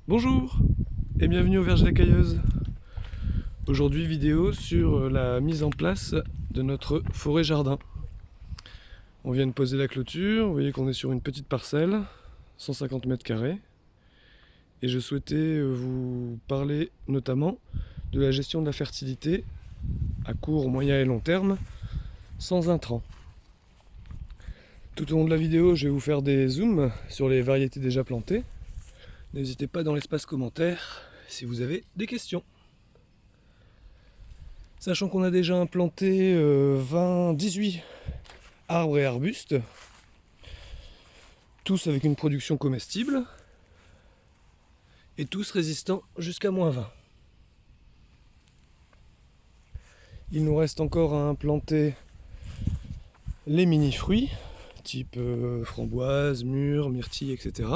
Bonjour et bienvenue au Verger la Cailleuse. Aujourd'hui vidéo sur la mise en place de notre forêt-jardin. On vient de poser la clôture, vous voyez qu'on est sur une petite parcelle, 150 mètres carrés. Et je souhaitais vous parler notamment de la gestion de la fertilité à court, moyen et long terme, sans intrants. Tout au long de la vidéo, je vais vous faire des zooms sur les variétés déjà plantées. N'hésitez pas dans l'espace commentaire si vous avez des questions. Sachant qu'on a déjà implanté 18 arbres et arbustes, tous avec une production comestible, et tous résistants jusqu'à -20. Il nous reste encore à implanter les mini-fruits, type framboise, mûre, myrtille, etc.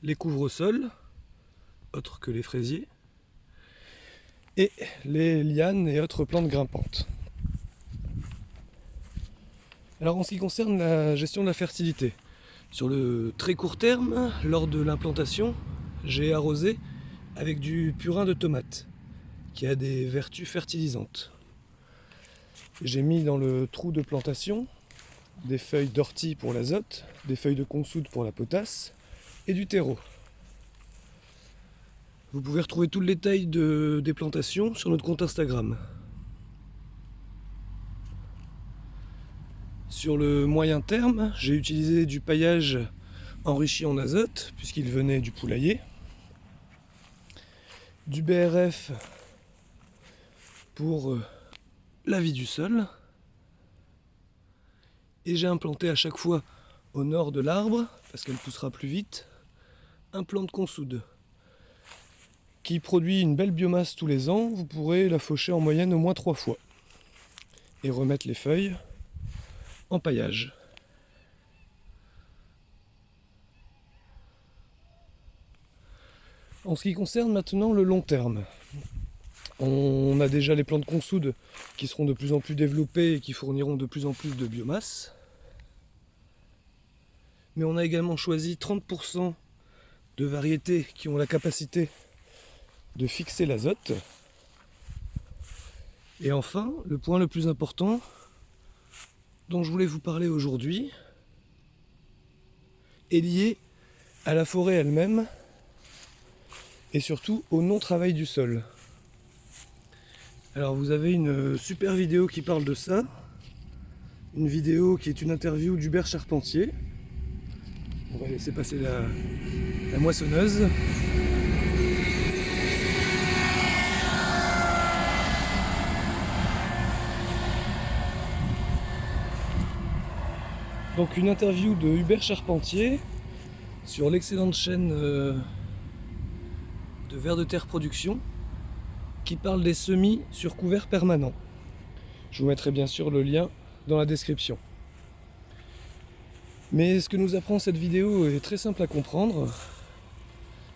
Les couvre-sols, autres que les fraisiers, et les lianes et autres plantes grimpantes. Alors en ce qui concerne la gestion de la fertilité, sur le très court terme, lors de l'implantation, j'ai arrosé avec du purin de tomate, qui a des vertus fertilisantes. J'ai mis dans le trou de plantation des feuilles d'ortie pour l'azote, des feuilles de consoude pour la potasse et du terreau. Vous pouvez retrouver tout le détail des plantations sur notre compte Instagram. Sur le moyen terme, j'ai utilisé du paillage enrichi en azote, puisqu'il venait du poulailler, du BRF pour la vie du sol, et j'ai implanté à chaque fois au nord de l'arbre, parce qu'elle poussera plus vite, un plant de consoude qui produit une belle biomasse tous les ans. Vous pourrez la faucher en moyenne au moins 3 fois et remettre les feuilles en paillage. En ce qui concerne maintenant le long terme, on a déjà les plants de consoude qui seront de plus en plus développés et qui fourniront de plus en plus de biomasse. Mais on a également choisi 30% de variétés qui ont la capacité de fixer l'azote. Et enfin, le point le plus important dont je voulais vous parler aujourd'hui est lié à la forêt elle-même et surtout au non-travail du sol. Alors vous avez une super vidéo qui parle de ça, une vidéo qui est une interview d'Hubert Charpentier. On va laisser passer la moissonneuse. Donc une interview de Hubert Charpentier sur l'excellente chaîne de Vers de Terre Production qui parle des semis sur couvert permanent. Je vous mettrai bien sûr le lien dans la description. Mais ce que nous apprend cette vidéo est très simple à comprendre.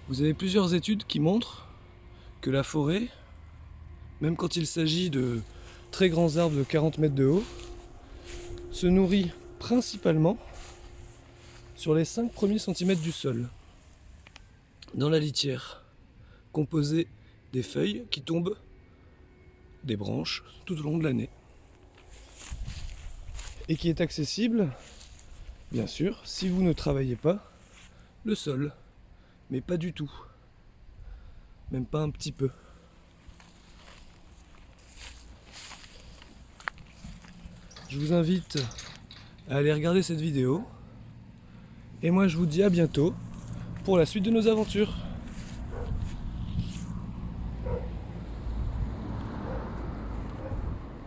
Vous avez plusieurs études qui montrent que la forêt, même quand il s'agit de très grands arbres de 40 mètres de haut, se nourrit principalement sur les 5 premiers centimètres du sol, dans la litière, composée des feuilles qui tombent des branches tout au long de l'année, et qui est accessible, bien sûr, si vous ne travaillez pas le sol, mais pas du tout, même pas un petit peu. Je vous invite à aller regarder cette vidéo, et moi je vous dis à bientôt pour la suite de nos aventures.